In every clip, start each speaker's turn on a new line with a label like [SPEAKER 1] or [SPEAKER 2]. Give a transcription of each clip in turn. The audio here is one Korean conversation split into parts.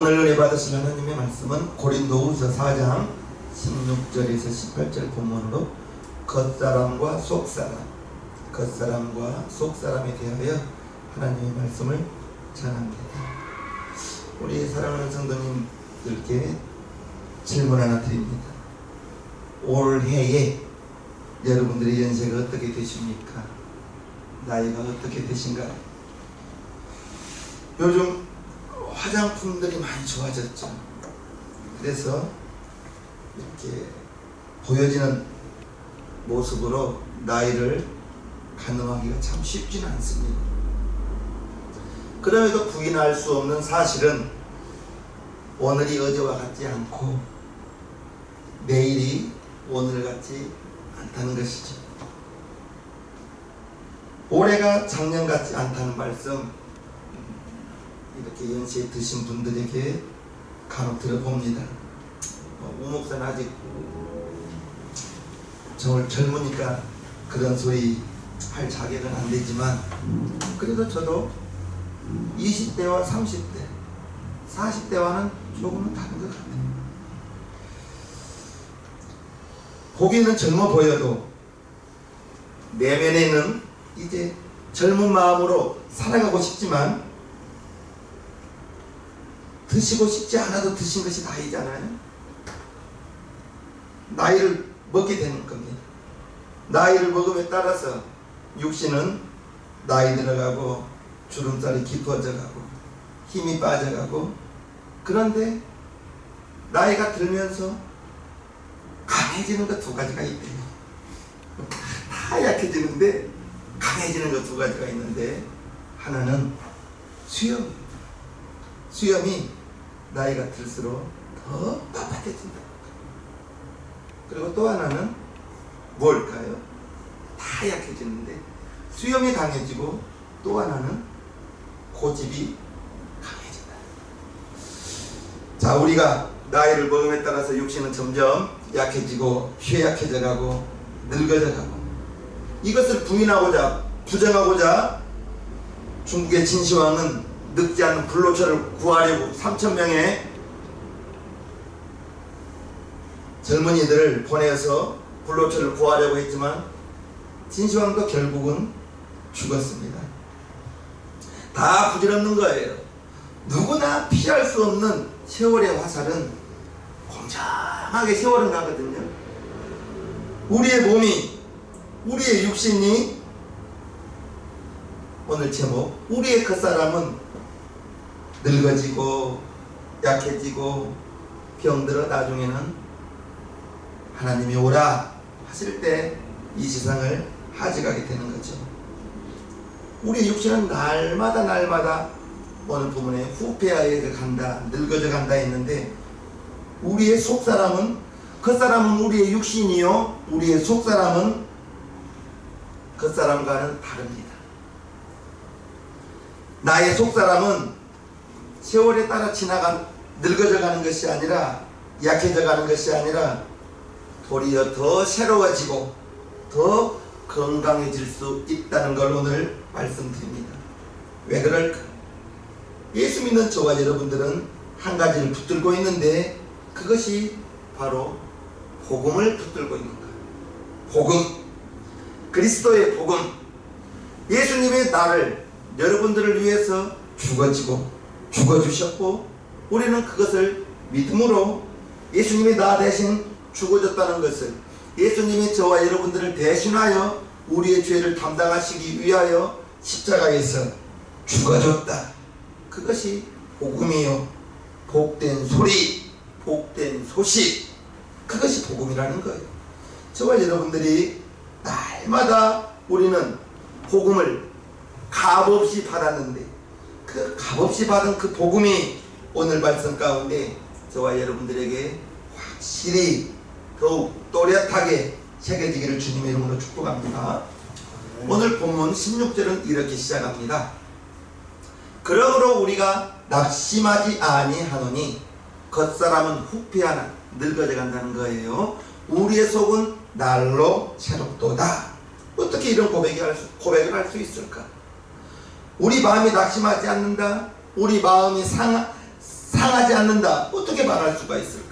[SPEAKER 1] 오늘 은혜 받으실 하나님의 말씀은 고린도후서 4장 16절에서 18절 본문으로 겉사람과 속사람에 대하여 하나님의 말씀을 전합니다. 우리 사랑하는 성도님들께 질문 하나 드립니다. 올해에 여러분들의 연세가 어떻게 되십니까? 나이가 어떻게 되신가요? 요즘 화장품들이 많이 좋아졌죠. 그래서 이렇게 보여지는 모습으로 나이를 가늠하기가 참 쉽지는 않습니다. 그럼에도 부인할 수 없는 사실은 오늘이 어제와 같지 않고 내일이 오늘 같지 않다는 것이죠. 올해가 작년 같지 않다는 말씀, 이렇게 연세에 드신 분들에게 간혹 들어봅니다. 우 목사는 아직 젊으니까 그런 소리 할 자격은 안 되지만, 그래도 저도 20대와 30대, 40대와는 조금은 다른 것 같아요. 보기에는 젊어 보여도 내면에는 이제 젊은 마음으로 살아가고 싶지만, 드시고 싶지 않아도 드신 것이 나이잖아요. 나이를 먹게 되는 겁니다. 나이를 먹음에 따라서 육신은 나이 들어가고 주름살이 깊어져가고 힘이 빠져가고, 그런데 나이가 들면서 강해지는 것 두 가지가 있대요. 다 약해지는데 강해지는 것 두 가지가 있는데, 하나는 수염이 나이가 들수록 더 빳빳해진다. 그리고 또 하나는 뭘까요? 다 약해지는데 수염이 강해지고, 또 하나는 고집이 강해진다. 자, 우리가 나이를 먹음에 따라서 육신은 점점 약해지고 쇠약해져 가고 늙어져 가고, 이것을 부인하고자 부정하고자 중국의 진시황은 늙지 않는 불로초를 구하려고 3,000명의 젊은이들을 보내서 불로초를 구하려고 했지만 진시황도 결국은 죽었습니다. 다 부질없는 거예요. 누구나 피할 수 없는 세월의 화살은 공정하게 세월은 가거든요. 우리의 몸이, 우리의 육신이, 오늘 제목, 우리의 겉사람은 늙어지고 약해지고 병들어 나중에는 하나님이 오라 하실 때 이 세상을 하직하게 되는 거죠. 우리 육신은 날마다 오늘 부분에 후패하에 간다, 늙어져 간다 했는데, 우리의 속사람은, 겉사람은 우리의 육신이요, 우리의 속사람은 겉사람과는 다릅니다. 나의 속사람은 세월에 따라 늙어져 가는 것이 아니라, 약해져 가는 것이 아니라 도리어 더 새로워지고 더 건강해질 수 있다는 걸 오늘 말씀드립니다. 왜 그럴까? 예수 믿는 저와 여러분들은 한 가지를 붙들고 있는데, 그것이 바로 복음을 붙들고 있는 거예요. 복음, 그리스도의 복음. 예수님의 나를, 여러분들을 위해서 죽어주셨고, 우리는 그것을 믿음으로 예수님이 나 대신 죽어졌다는 것을, 예수님이 저와 여러분들을 대신하여 우리의 죄를 담당하시기 위하여 십자가에서 죽어줬다. 그것이 복음이요, 복된 소리, 복된 소식, 그것이 복음이라는 거예요. 저와 여러분들이 날마다 우리는 복음을 값없이 받았는데, 그 값없이 받은 그 복음이 오늘 말씀 가운데 저와 여러분들에게 확실히 더욱 또렷하게 새겨지기를 주님의 이름으로 축복합니다. 오늘 본문 16절은 이렇게 시작합니다. 그러므로 우리가 낙심하지 아니하노니 겉사람은 후패하나 늙어져 간다는 거예요. 우리의 속은 날로 새롭도다. 어떻게 이런 고백을 할 수 있을까? 우리 마음이 낙심하지 않는다. 우리 마음이 상하지 않는다. 어떻게 말할 수가 있을까?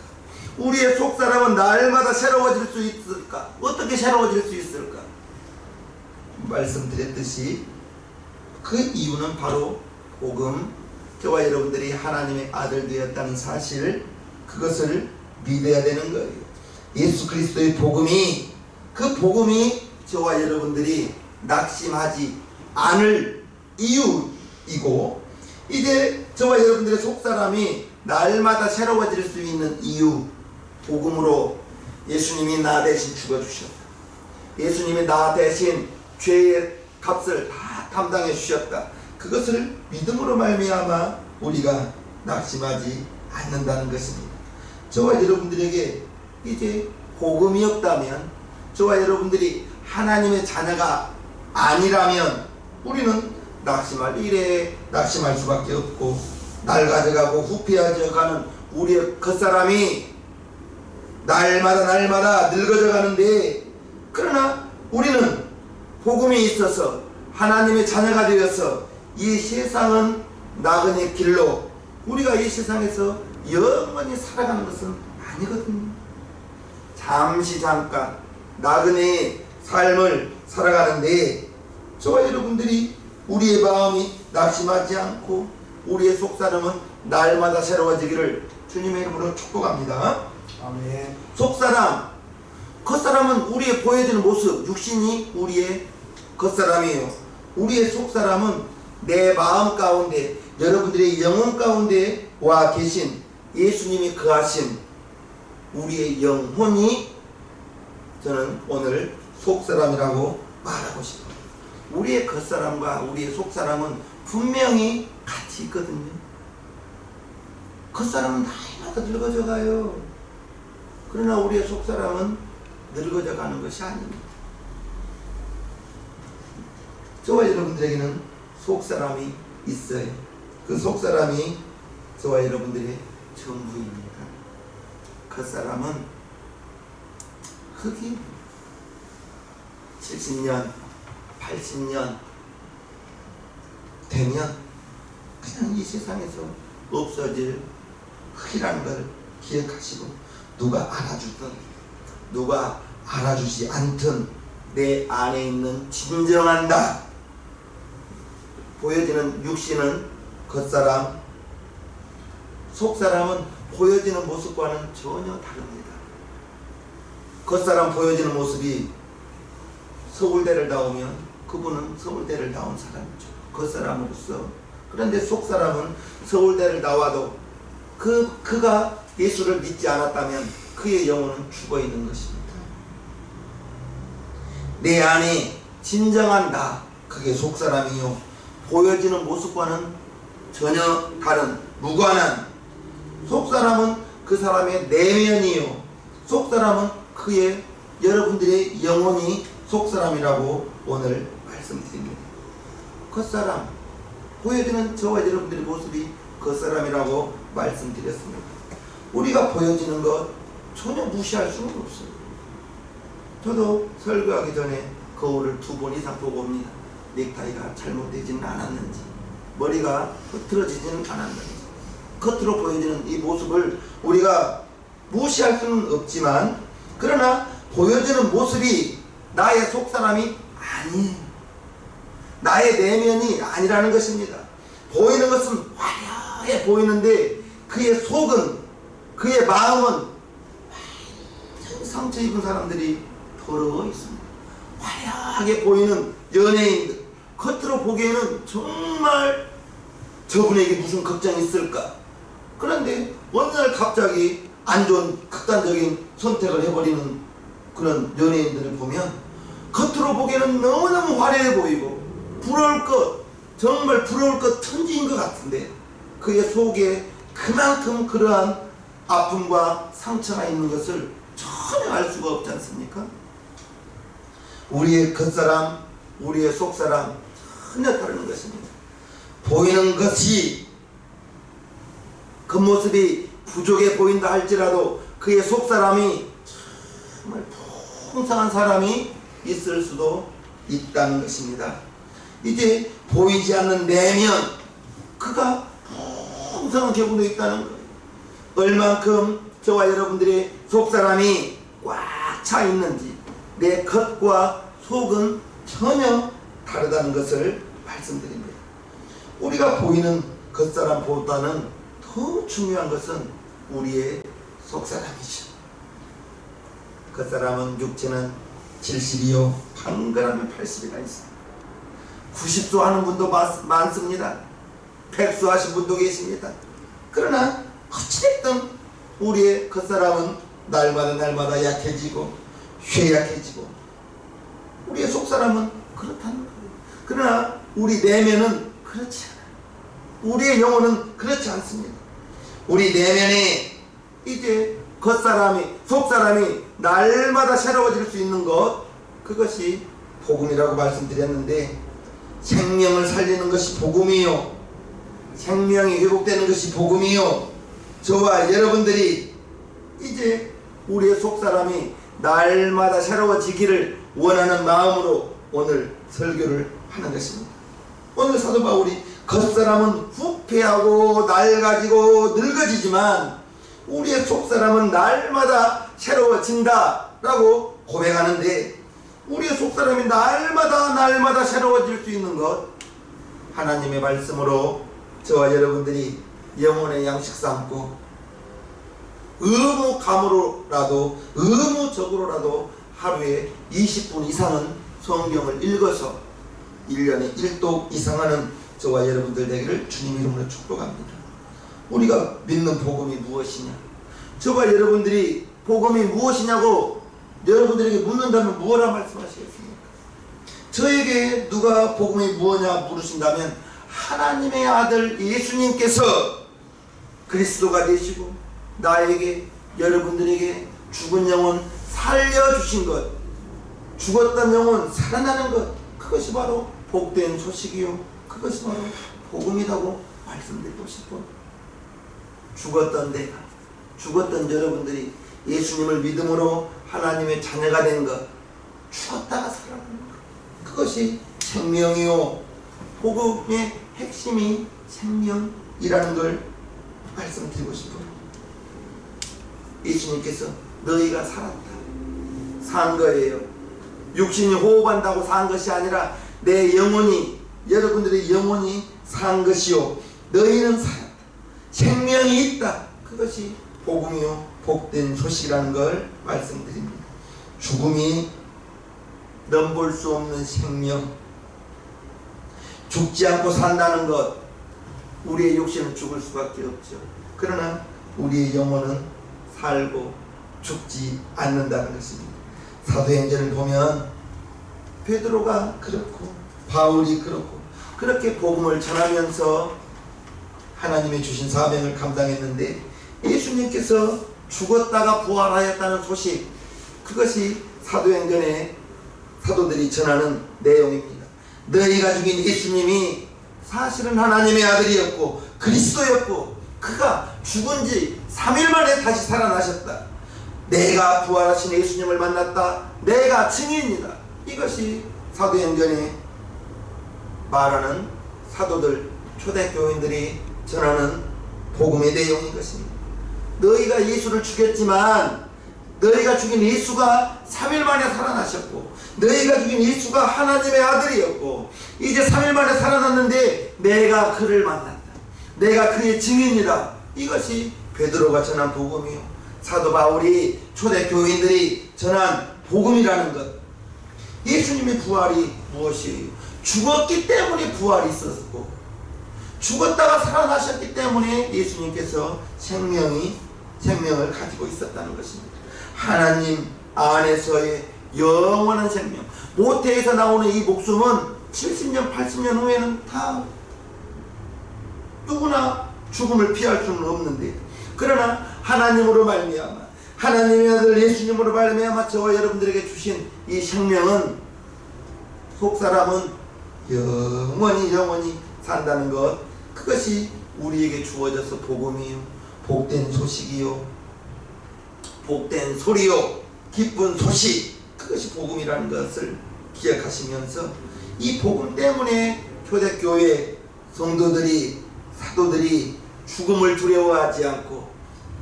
[SPEAKER 1] 우리의 속사람은 날마다 새로워질 수 있을까? 어떻게 새로워질 수 있을까? 말씀드렸듯이 그 이유는 바로 복음, 저와 여러분들이 하나님의 아들 되었다는 사실, 그것을 믿어야 되는 거예요. 예수 그리스도의 복음이, 그 복음이 저와 여러분들이 낙심하지 않을 이유이고, 이제 저와 여러분들의 속사람이 날마다 새로워질 수 있는 이유, 복음으로 예수님이 나 대신 죽어주셨다. 예수님이 나 대신 죄의 값을 다 담당해 주셨다. 그것을 믿음으로 말미암아 우리가 낙심하지 않는다는 것입니다. 저와 여러분들에게 이제 복음이 없다면, 저와 여러분들이 하나님의 자녀가 아니라면 우리는 낙심할 일에 낙심할 수밖에 없고, 낡아져가고 후피해져가는 우리의 겉사람이 날마다 늙어져 가는데, 그러나 우리는 복음이 있어서 하나님의 자녀가 되어서 이 세상은 나그네 길로, 우리가 이 세상에서 영원히 살아가는 것은 아니거든요. 잠시 잠깐 나그네의 삶을 살아가는데, 저와 여러분들이 우리의 마음이 낙심하지 않고 우리의 속사람은 날마다 새로워지기를 주님의 이름으로 축복합니다.
[SPEAKER 2] 아멘.
[SPEAKER 1] 속사람, 겉사람은 우리의 보여지는 모습, 육신이 우리의 겉사람이에요. 우리의 속사람은 내 마음 가운데, 여러분들의 영혼 가운데 와 계신 예수님이 거하신 우리의 영혼이, 저는 오늘 속사람이라고 말하고 싶어요. 우리의 겉사람과 우리의 속사람은 분명히 같이 있거든요. 겉사람은 나이마다 늙어져 가요. 그러나 우리의 속사람은 늙어져 가는 것이 아닙니다. 저와 여러분들에게는 속사람이 있어요. 그 속사람이 저와 여러분들의 전부입니다. 겉사람은 흙이 70년, 80년 되면 그냥 이 세상에서 없어질 흙이라는 걸 기억하시고, 누가 알아주든 누가 알아주지 않든 내 안에 있는 진정한 나, 보여지는 육신은 겉사람, 속사람은 보여지는 모습과는 전혀 다릅니다. 겉사람 보여지는 모습이 서울대를 나오면 그분은 서울대를 나온 사람이죠, 겉사람으로서. 그런데 속사람은 서울대를 나와도 그가 예수를 믿지 않았다면 그의 영혼은 죽어있는 것입니다. 내 안에 진정한 나, 그게 속사람이요, 보여지는 모습과는 전혀 다른 무관한, 속사람은 그 사람의 내면이요, 속사람은 그의, 여러분들의 영혼이 속사람이라고 오늘 말씀드립니다. 겉사람, 보여지는 저와 여러분들의 모습이 겉사람이라고 말씀드렸습니다. 우리가 보여지는 것 전혀 무시할 수는 없어요. 저도 설교하기 전에 거울을 2번 이상 보고 옵니다. 넥타이가 잘못되지는 않았는지, 머리가 흐트러지지는 않았는지, 겉으로 보여지는 이 모습을 우리가 무시할 수는 없지만, 그러나 보여지는 모습이 나의 속사람이 아니에요. 나의 내면이 아니라는 것입니다. 보이는 것은 화려해 보이는데 그의 속은, 그의 마음은 상처 입은 사람들이 더러워 있습니다. 화려하게 보이는 연예인들, 겉으로 보기에는 정말 저분에게 무슨 걱정이 있을까? 그런데 어느 날 갑자기 안 좋은 극단적인 선택을 해버리는 그런 연예인들을 보면 겉으로 보기에는 너무너무 화려해 보이고 부러울 것, 정말 부러울 것 천지인 것 같은데 그의 속에 그만큼 그러한 아픔과 상처가 있는 것을 전혀 알 수가 없지 않습니까? 우리의 겉사람, 우리의 속사람 전혀 다른 것입니다. 보이는 것이, 겉모습이 부족해 보인다 할지라도 그의 속사람이 정말 풍성한 사람이 있을 수도 있다는 것입니다. 이제 보이지 않는 내면, 그가 풍성한 계보도 있다는 거예요. 얼만큼 저와 여러분들의 속사람이 꽉 차 있는지 내 겉과 속은 전혀 다르다는 것을 말씀드립니다. 우리가 보이는 겉사람보다는 더 중요한 것은 우리의 속사람이죠. 겉사람은 육체는 70이요 판가름이 80이나 있습니다. 90수 하는 분도 많습니다. 100수 하신 분도 계십니다. 그러나 어찌됐든 우리의 겉사람은 날마다 약해지고 쇠약해지고 우리의 속사람은 그렇다는 거예요. 그러나 우리 내면은 그렇지 않아요. 우리의 영혼은 그렇지 않습니다. 우리 내면에 이제 겉사람이 속사람이 날마다 새로워질 수 있는 것, 그것이 복음이라고 말씀드렸는데, 생명을 살리는 것이 복음이요, 생명이 회복되는 것이 복음이요, 저와 여러분들이 이제 우리의 속사람이 날마다 새로워지기를 원하는 마음으로 오늘 설교를 하는 것입니다. 오늘 사도 바울이 겉사람은 후패하고 낡아지고 늙어지지만 우리의 속사람은 날마다 새로워진다 라고 고백하는데, 우리의 속사람이 날마다 새로워질 수 있는 것, 하나님의 말씀으로 저와 여러분들이 영혼의 양식 삼고 의무적으로라도 하루에 20분 이상은 성경을 읽어서 1년에 1독 이상 하는 저와 여러분들 되기를 주님 이름으로 축복합니다. 우리가 믿는 복음이 무엇이냐, 저와 여러분들이 복음이 무엇이냐고 여러분들에게 묻는다면 무엇라 말씀하시겠습니까? 저에게 누가 복음이 무엇이냐 물으신다면 하나님의 아들 예수님께서 그리스도가 되시고 나에게, 여러분들에게 죽은 영혼 살려주신 것, 죽었던 영혼 살아나는 것, 그것이 바로 복된 소식이요, 그것이 바로 복음이라고 말씀드리고 싶어요. 죽었던 내가, 죽었던 여러분들이 예수님을 믿음으로 하나님의 자녀가 된 것, 죽었다가 살아나는 것, 그것이 생명이요, 복음의 핵심이 생명이라는 걸 말씀드리고 싶어요. 예수님께서 너희가 살았다, 산 거예요. 육신이 호흡한다고 산 것이 아니라 내 영혼이, 여러분들의 영혼이 산 것이요, 너희는 살았다, 생명이 있다, 그것이 복음이요 복된 소식이라는 걸 말씀드립니다. 죽음이 넘볼 수 없는 생명, 죽지 않고 산다는 것, 우리의 육신은 죽을 수밖에 없죠. 그러나 우리의 영혼은 살고 죽지 않는다는 것입니다. 사도행전을 보면 베드로가 그렇고 바울이 그렇고 그렇게 복음을 전하면서 하나님의 주신 사명을 감당했는데, 예수님께서 죽었다가 부활하였다는 소식, 그것이 사도행전에 사도들이 전하는 내용입니다. 너희가 죽인 예수님이 사실은 하나님의 아들이었고 그리스도였고 그가 죽은 지 3일 만에 다시 살아나셨다. 내가 부활하신 예수님을 만났다. 내가 증인이다. 이것이 사도행전에 말하는 사도들, 초대교인들이 전하는 복음의 내용인 것입니다. 너희가 예수를 죽였지만 너희가 죽인 예수가 3일 만에 살아나셨고, 너희가 죽인 예수가 하나님의 아들이었고 이제 3일 만에 살아났는데 내가 그를 만났다. 내가 그의 증인이다. 이것이 베드로가 전한 복음이요, 사도 바울이 초대교인들이 전한 복음이라는 것. 예수님의 부활이 무엇이에요? 죽었기 때문에 부활이 있었고, 죽었다가 살아나셨기 때문에 예수님께서 생명을 가지고 있었다는 것입니다. 하나님 안에서의 영원한 생명. 모태에서 나오는 이 목숨은 70년 80년 후에는 다 누구나 죽음을 피할 수는 없는데, 그러나 하나님으로 말미암아, 하나님의 아들 예수님으로 말미암아 저와 여러분들에게 주신 이 생명은, 속사람은 영원히 산다는 것, 그것이 우리에게 주어져서 복음이요, 복된 소식이요, 복된 소리요, 기쁜 소식, 그것이 복음이라는 것을 기억하시면서 이 복음 때문에 초대교회 성도들이, 사도들이 죽음을 두려워하지 않고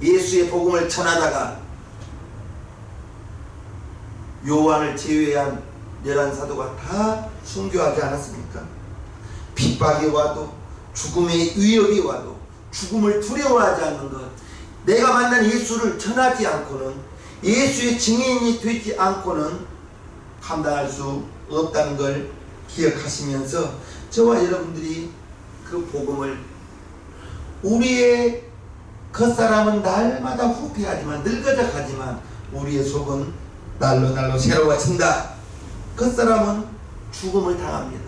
[SPEAKER 1] 예수의 복음을 전하다가 요한을 제외한 11사도가 다 순교하지 않았습니까? 핍박이 와도 죽음의 위협이 와도 죽음을 두려워하지 않는 것, 내가 만난 예수를 전하지 않고는, 예수의 증인이 되지 않고는 감당할 수 없다는 걸 기억하시면서 저와 여러분들이 그 복음을, 우리의 겉사람은 날마다 후퇴하지만 늙어져 가지만 우리의 속은 날로 날로 새로워진다. 겉사람은 죽음을 당합니다.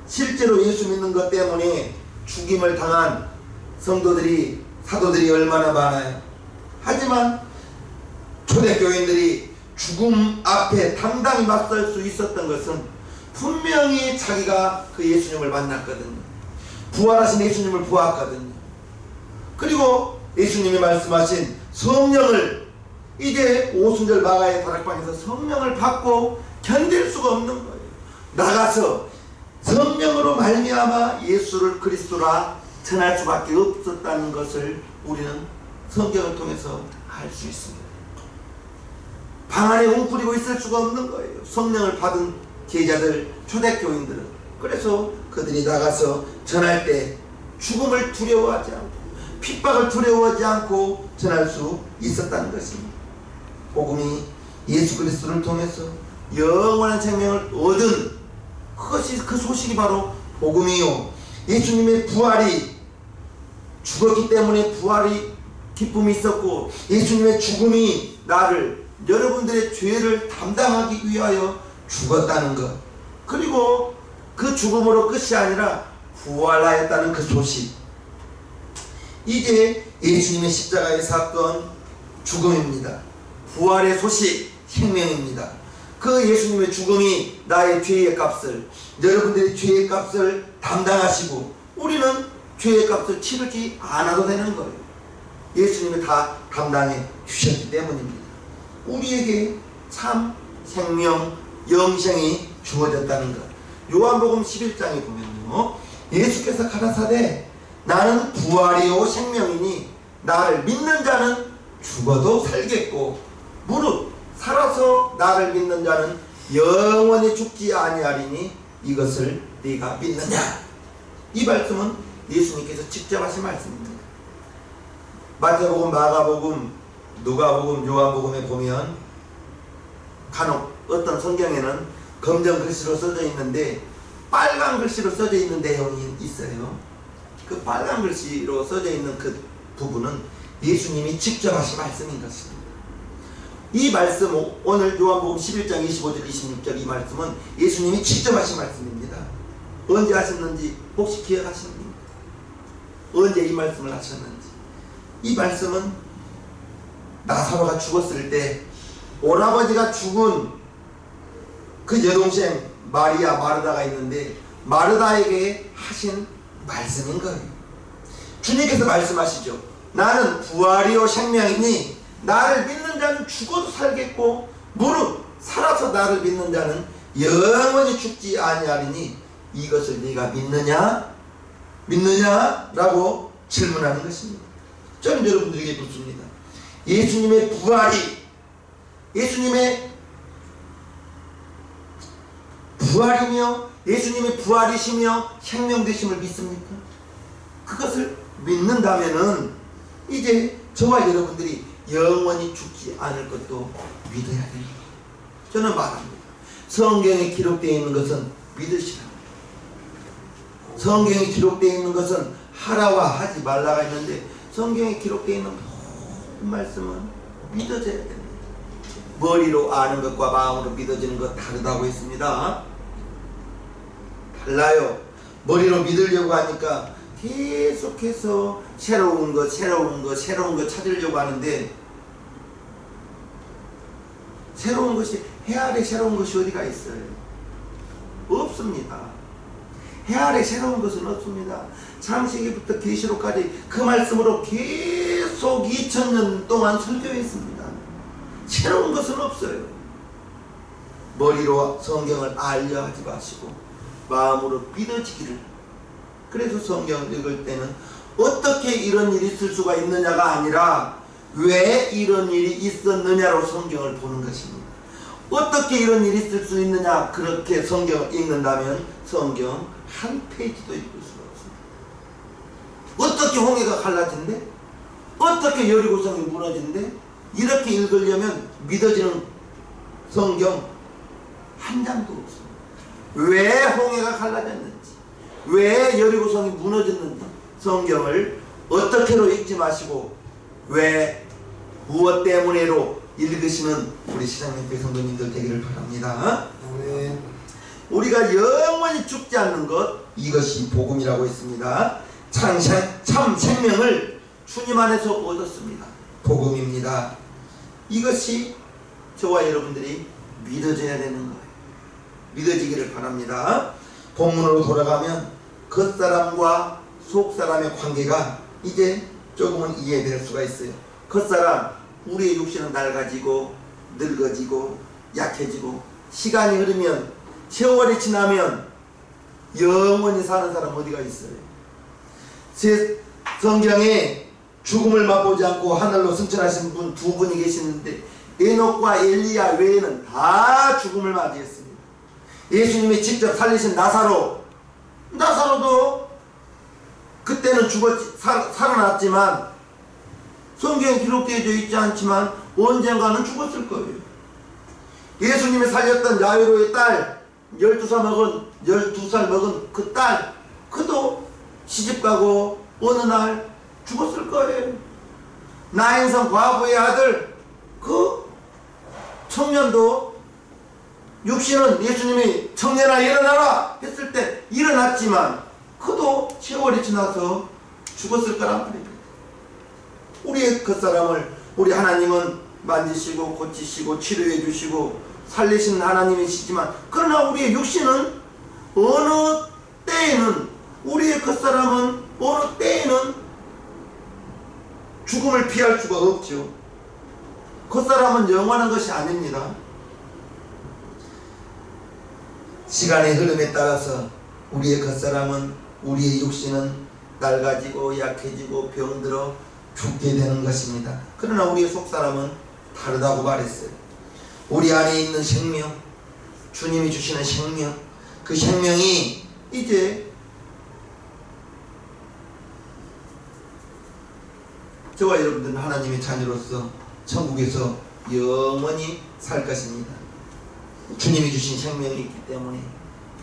[SPEAKER 1] 실제로 예수 믿는 것 때문에 죽임을 당한 성도들이, 사도들이 얼마나 많아요. 하지만 초대교인들이 죽음 앞에 당당히 맞설 수 있었던 것은 분명히 자기가 그 예수님을 만났거든요. 부활하신 예수님을 보았거든요. 그리고 예수님이 말씀하신 성령을, 이제 오순절 마가의 다락방에서 성령을 받고 견딜 수가 없는 거예요. 나가서 성령으로 말미암아 예수를 그리스도라 전할 수밖에 없었다는 것을 우리는 성경을 통해서 알 수 있습니다. 방 안에 웅크리고 있을 수가 없는 거예요. 성령을 받은 제자들, 초대교인들은. 그래서 그들이 나가서 전할 때 죽음을 두려워하지 않고 핍박을 두려워하지 않고 전할 수 있었다는 것입니다. 복음이 예수 그리스도를 통해서 영원한 생명을 얻은 그것이, 그 소식이 바로 복음이요. 예수님의 부활이, 죽었기 때문에 부활이 기쁨이 있었고, 예수님의 죽음이 나를, 여러분들의 죄를 담당하기 위하여 죽었다는 것, 그리고 그 죽음으로 끝이 아니라 부활하였다는 그 소식. 이게 예수님의 십자가의 사건, 죽음입니다. 부활의 소식, 생명입니다. 그 예수님의 죽음이 나의 죄의 값을, 여러분들의 죄의 값을 담당하시고 우리는 죄의 값을 치르지 않아도 되는 거예요. 예수님이 다 담당해 주셨기 때문입니다. 우리에게 참 생명, 영생이 주어졌다는 것. 요한복음 11장에 보면요, 예수께서 가라사대 나는 부활이요 생명이니 나를 믿는 자는 죽어도 살겠고 무릇 살아서 나를 믿는 자는 영원히 죽지 아니하리니 이것을 네가 믿느냐. 이 말씀은 예수님께서 직접 하신 말씀입니다. 마태복음, 마가복음, 누가복음, 요한복음에 보면 간혹 어떤 성경에는 검정 글씨로 써져 있는데 빨간 글씨로 써져 있는 내용이 있어요. 그 빨간 글씨로 써져 있는 그 부분은 예수님이 직접 하신 말씀인 것입니다. 이 말씀, 오늘 요한복음 11장 25절 26절 이 말씀은 예수님이 직접 하신 말씀입니다. 언제 하셨는지 혹시 기억하십니까? 언제 이 말씀을 하셨는지. 이 말씀은 나사로가 죽었을 때 오라버지가 죽은 그 여동생 마리아, 마르다가 있는데 마르다에게 하신 말씀인 거예요. 주님께서 말씀하시죠. 나는 부활이요 생명이니 나를 믿는 자는 죽어도 살겠고 무릇 살아서 나를 믿는 자는 영원히 죽지 아니하리니 이것을 네가 믿느냐? 믿느냐? 라고 질문하는 것입니다. 저는 여러분들에게 묻습니다. 예수님의 부활이, 예수님의 부활이며 예수님의 부활이시며 생명되심을 믿습니까? 그것을 믿는다면은 이제 저와 여러분들이 영원히 죽지 않을 것도 믿어야 됩니다. 저는 말합니다. 성경에 기록되어 있는 것은 믿으시라고. 성경에 기록되어 있는 것은 하라와 하지 말라가 있는데 성경에 기록되어 있는 모든 말씀은 믿어져야 됩니다. 머리로 아는 것과 마음으로 믿어지는 것 다르다고 했습니다. 달라요. 머리로 믿으려고 하니까 계속해서 새로운 것 찾으려고 하는데 새로운 것이, 해 아래 새로운 것이 어디가 있어요? 없습니다. 해 아래 새로운 것은 없습니다. 창세기부터 계시록까지 그 말씀으로 계속 2000년 동안 설교했습니다. 새로운 것은 없어요. 머리로 성경을 알려 하지 마시고 마음으로 믿어지기를. 그래서 성경을 읽을 때는 어떻게 이런 일이 있을 수가 있느냐가 아니라 왜 이런 일이 있었느냐로 성경을 보는 것입니다. 어떻게 이런 일이 있을 수 있느냐, 그렇게 성경을 읽는다면 성경 한 페이지도 읽을 수가 없습니다. 어떻게 홍해가 갈라진대? 어떻게 여리고성이 무너진대? 이렇게 읽으려면 믿어지는 성경 한 장도 없습니다. 왜 홍해가 갈라졌는지, 왜 여리고성이 무너졌는지 성경을 어떻게로 읽지 마시고 왜 무엇 때문에로 읽으시는 우리 시장님께 성도님들 되기를 바랍니다.
[SPEAKER 2] 아멘.
[SPEAKER 1] 우리가 영원히 죽지 않는 것, 이것이 복음이라고 했습니다. 참 생명을 주님 안에서 얻었습니다. 복음입니다. 이것이 저와 여러분들이 믿어져야 되는 거예요. 믿어지기를 바랍니다. 본문으로 돌아가면 겉사람과 속사람의 관계가 이제 조금은 이해될 수가 있어요. 겉사람, 우리의 육신은 낡아지고 늙어지고 약해지고 시간이 흐르면, 세월이 지나면 영원히 사는 사람 어디가 있어요? 제 성경에 죽음을 맛보지 않고 하늘로 승천하신 분 두 분이 계시는데 에녹과 엘리야 외에는 다 죽음을 맞이했습니다. 예수님이 직접 살리신 나사로도 그때는 살아났지만 성경에 기록되어 있지 않지만 언젠가는 죽었을 거예요. 예수님이 살렸던 야이로의 딸, 12살 먹은 그 딸, 그도 시집가고 어느 날 죽었을 거예요. 나인성 과부의 아들, 그 청년도 육신은 예수님이 청년아 일어나라 했을 때 일어났지만 그도 세월이 지나서 죽었을 거란 말입니다. 우리의 겉사람을 우리 하나님은 만지시고 고치시고 치료해 주시고 살리시는 하나님이시지만, 그러나 우리의 육신은 어느 때에는, 우리의 겉사람은 어느 때에는 죽음을 피할 수가 없죠. 겉사람은 영원한 것이 아닙니다. 시간의 흐름에 따라서 우리의 겉사람은, 우리의 육신은 낡아지고 약해지고 병들어 죽게 되는 것입니다. 그러나 우리의 속사람은 다르다고 말했어요. 우리 안에 있는 생명, 주님이 주시는 생명, 그 생명이 이제 저와 여러분들은 하나님의 자녀로서 천국에서 영원히 살 것입니다. 주님이 주신 생명이 있기 때문에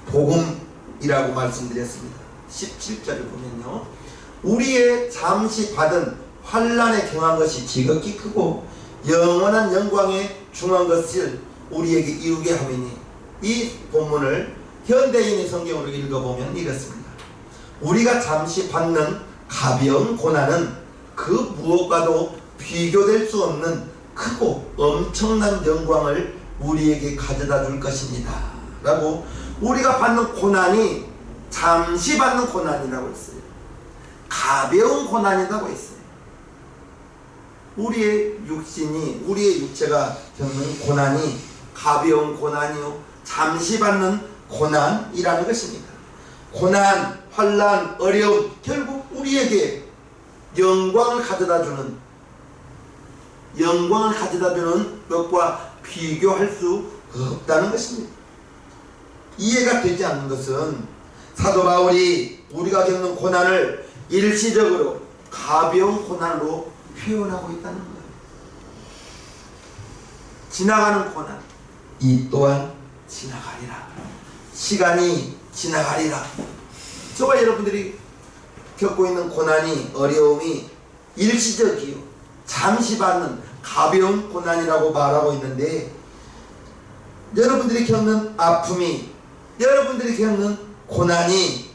[SPEAKER 1] 복음이라고 말씀드렸습니다. 17절을 보면요, 우리의 잠시 받은 환난에 경한 것이 지극히 크고 영원한 영광에 중한 것을 우리에게 이루게 하매니, 이 본문을 현대인의 성경으로 읽어보면 이렇습니다. 우리가 잠시 받는 가벼운 고난은 그 무엇과도 비교될 수 없는 크고 엄청난 영광을 우리에게 가져다 줄 것입니다 라고, 우리가 받는 고난이 잠시 받는 고난이라고 했어요. 가벼운 고난이라고 했어요. 우리의 육신이, 우리의 육체가 겪는 고난이 가벼운 고난이요, 잠시 받는 고난이라는 것입니다. 고난, 환난, 어려움, 결국 우리에게 영광을 가져다주는 것과 비교할 수 없다는 것입니다. 이해가 되지 않는 것은 사도 바울이 우리가 겪는 고난을 일시적으로 가벼운 고난으로 표현하고 있다는 거예요. 지나가는 고난, 이 또한 지나가리라. 시간이 지나가리라. 저와 여러분들이 겪고 있는 고난이, 어려움이 일시적이요, 잠시 받는 가벼운 고난이라고 말하고 있는데, 여러분들이 겪는 아픔이, 여러분들이 겪는 고난이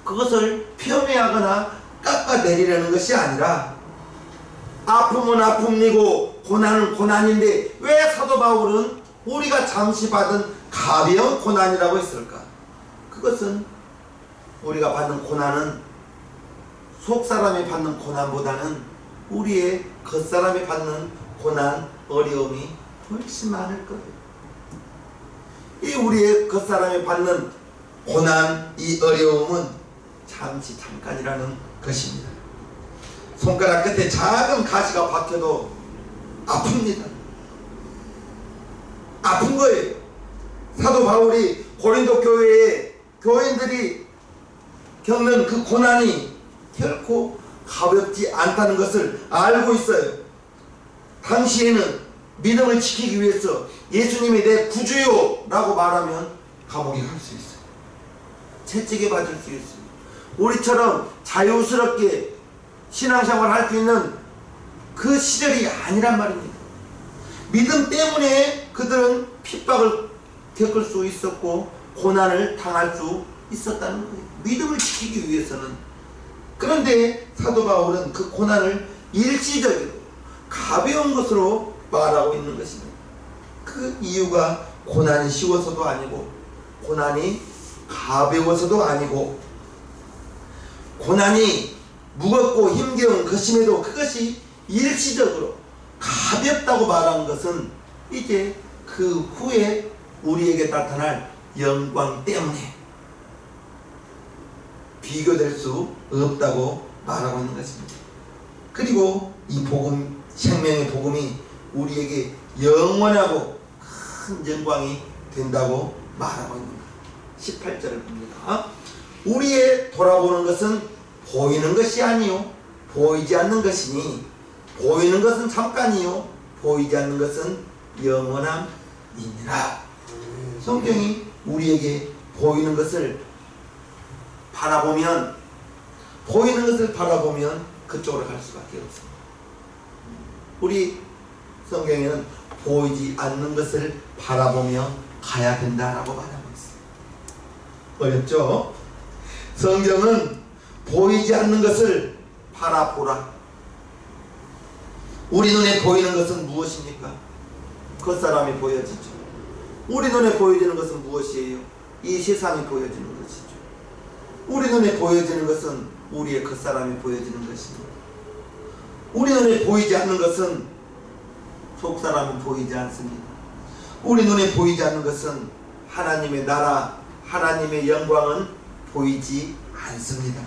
[SPEAKER 1] 그것을 폄훼하거나 깎아내리려는 것이 아니라, 아픔은 아픔이고 고난은 고난인데 왜 사도 바울은 우리가 잠시 받은 가벼운 고난이라고 했을까? 그것은 우리가 받는 고난은 속사람이 받는 고난보다는 우리의 겉사람이 받는 고난, 어려움이 훨씬 많을 거예요. 이 우리의 겉사람이 받는 고난, 이 어려움은 잠깐이라는 것입니다. 손가락 끝에 작은 가시가 박혀도 아픕니다. 아픈 거예요. 사도 바울이 고린도 교회의 교인들이 겪는 그 고난이 결코 가볍지 않다는 것을 알고 있어요. 당시에는 믿음을 지키기 위해서 예수님이 내 구주요 라고 말하면 감옥에 갈 수 있어요. 채찍에 받을 수 있어요. 우리처럼 자유스럽게 신앙생활을 할 수 있는 그 시절이 아니란 말입니다. 믿음 때문에 그들은 핍박을 겪을 수 있었고 고난을 당할 수 있었다는 거예요. 믿음을 지키기 위해서는. 그런데 사도 바울은 그 고난을 일시적으로 가벼운 것으로 말하고 있는 것입니다. 그 이유가 고난이 쉬워서도 아니고 고난이 가벼워서도 아니고 고난이 무겁고 힘겨운 것임에도 그것이 일시적으로 가볍다고 말한 것은 이제 그 후에 우리에게 나타날 영광 때문에 비교될 수 없다고 말하고 있는 것입니다. 그리고 이 복음, 생명의 복음이 우리에게 영원하고 큰 영광이 된다고 말하고 있는 거예요. 18절을 봅니다. 우리의 돌아보는 것은 보이는 것이 아니요 보이지 않는 것이니 보이는 것은 잠깐이요 보이지 않는 것은 영원함이니라. 성경이 우리에게 보이는 것을 바라보면 그쪽으로 갈 수밖에 없습니다. 우리 성경에는 보이지 않는 것을 바라보며 가야 된다라고 말하고 있어요. 어렵죠? 성경은 보이지 않는 것을 바라보라. 우리 눈에 보이는 것은 무엇입니까? 겉사람이 보여지죠. 우리 눈에 보여지는 것은 무엇이에요? 이 세상이 보여지는 것이죠. 우리 눈에 보여지는 것은 우리의 겉사람이 보여지는 것입니다. 우리 눈에 보이지 않는 것은 속사람은 보이지 않습니다. 우리 눈에 보이지 않는 것은 하나님의 나라, 하나님의 영광은 보이지 않습니다.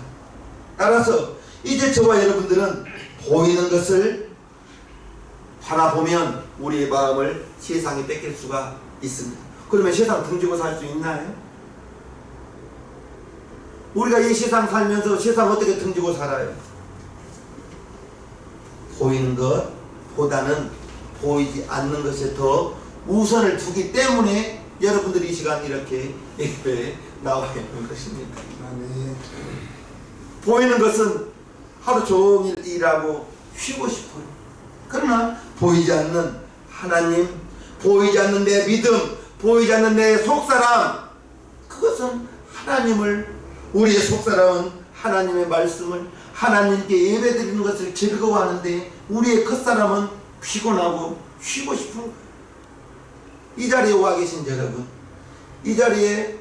[SPEAKER 1] 따라서 이제 저와 여러분들은 보이는 것을 바라보면 우리의 마음을 세상에 뺏길 수가 있습니다. 그러면 세상 등지고 살 수 있나요? 우리가 이 세상 살면서 세상 어떻게 등지고 살아요? 보이는 것보다는 보이지 않는 것에 더 우선을 두기 때문에 여러분들이 이 시간 이렇게 예배에 나와 있는 것입니다. 보이는 것은 하루 종일 일하고 쉬고 싶어요. 그러나 보이지 않는 하나님, 보이지 않는 내 믿음, 보이지 않는 내 속사람, 그것은 하나님을, 우리의 속사람은 하나님의 말씀을 하나님께 예배드리는 것을 즐거워하는데 우리의 겉사람은 피곤하고 쉬고 싶은 거예요. 이 자리에 와 계신 여러분, 이 자리에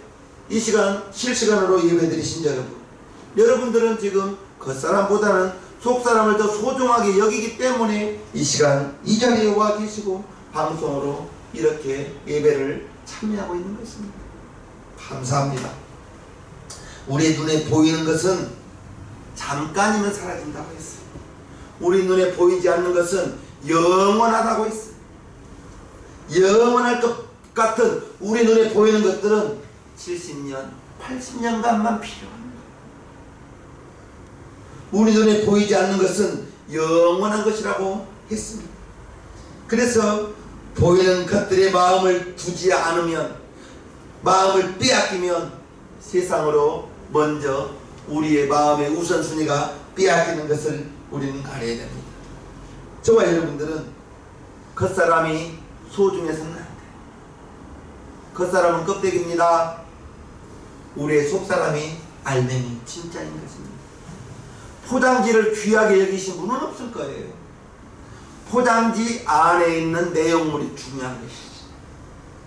[SPEAKER 1] 이 시간 실시간으로 예배드리신 여러분, 여러분들은 지금 겉사람보다는 속사람을 더 소중하게 여기기 때문에 이 시간 이 자리에 와 계시고 방송으로 이렇게 예배를 참여하고 있는 것입니다. 감사합니다. 우리 눈에 보이는 것은 잠깐이면 사라진다고 했어요. 우리 눈에 보이지 않는 것은 영원하다고 했어요. 영원할 것 같은 우리 눈에 보이는 것들은 70년, 80년간만 필요합니다. 우리 눈에 보이지 않는 것은 영원한 것이라고 했습니다. 그래서 보이는 것들의 마음을 두지 않으면, 마음을 빼앗기면 세상으로 먼저 우리의 마음의 우선순위가 빼앗기는 것을 우리는 알아야 됩니다. 저와 여러분들은 겉사람이 소중해서는 안 돼요. 겉사람은 껍데기입니다. 우리의 속사람이 알맹이 진짜인 것입니다. 포장지를 귀하게 여기신 분은 없을 거예요. 포장지 안에 있는 내용물이 중요한 것이죠.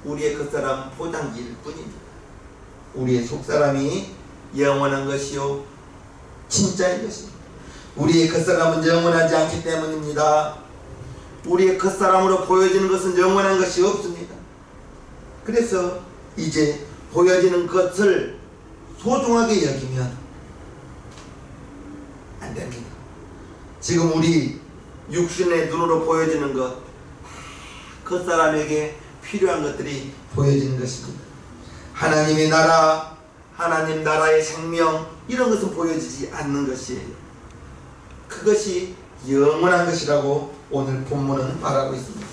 [SPEAKER 1] 우리의 겉사람은 포장지일 뿐입니다. 우리의 속사람이 영원한 것이요 진짜인 것입니다. 우리의 겉사람은 영원하지 않기 때문입니다. 우리의 겉사람으로 보여지는 것은 영원한 것이 없습니다. 그래서 이제 보여지는 것을 소중하게 여기면 됩니다. 지금 우리 육신의 눈으로 보여지는 것, 그 사람에게 필요한 것들이 보여지는 것입니다. 하나님의 나라, 하나님 나라의 생명, 이런 것은 보여지지 않는 것이에요. 그것이 영원한 것이라고 오늘 본문은 말하고 있습니다.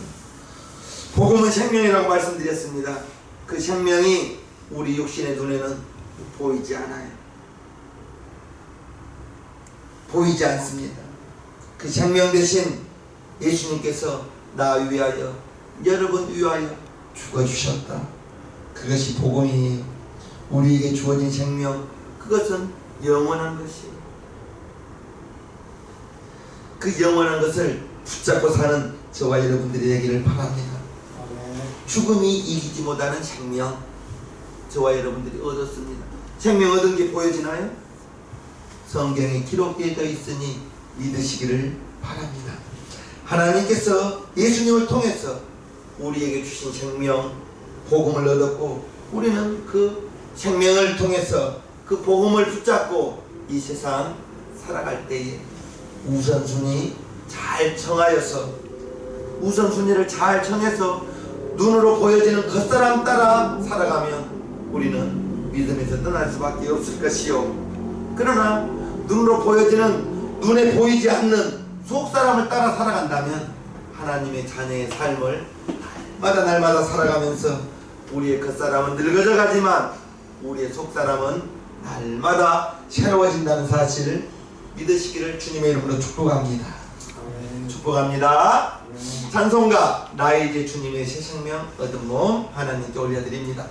[SPEAKER 1] 복음은 생명이라고 말씀드렸습니다. 그 생명이 우리 육신의 눈에는 보이지 않아요. 보이지 않습니다. 그 생명 대신 예수님께서 나 위하여, 여러분 위하여 죽어주셨다. 그것이 복음이에요. 우리에게 주어진 생명, 그것은 영원한 것이에요. 그 영원한 것을 붙잡고 사는 저와 여러분들이 되기를 바랍니다. 죽음이 이기지 못하는 생명, 저와 여러분들이 얻었습니다. 생명 얻은 게 보여지나요? 성경에 기록되어 있으니 믿으시기를 바랍니다. 하나님께서 예수님을 통해서 우리에게 주신 생명, 복음을 얻었고, 우리는 그 생명을 통해서 그 복음을 붙잡고 이 세상 살아갈 때에 우선순위 잘 정하여서, 우선순위를 잘 정해서 눈으로 보여지는 겉사람 따라 살아가면 우리는 믿음에서 떠날 수밖에 없을 것이요, 그러나 눈으로 보여지는, 눈에 보이지 않는 속사람을 따라 살아간다면 하나님의 자녀의 삶을 날마다 살아가면서 우리의 겉사람은 늙어져 가지만 우리의 속사람은 날마다 새로워진다는 사실을 믿으시기를 주님의 이름으로 축복합니다. 축복합니다. 찬송가 나의 이제 주님의 새 생명 얻은 몸 하나님께 올려드립니다.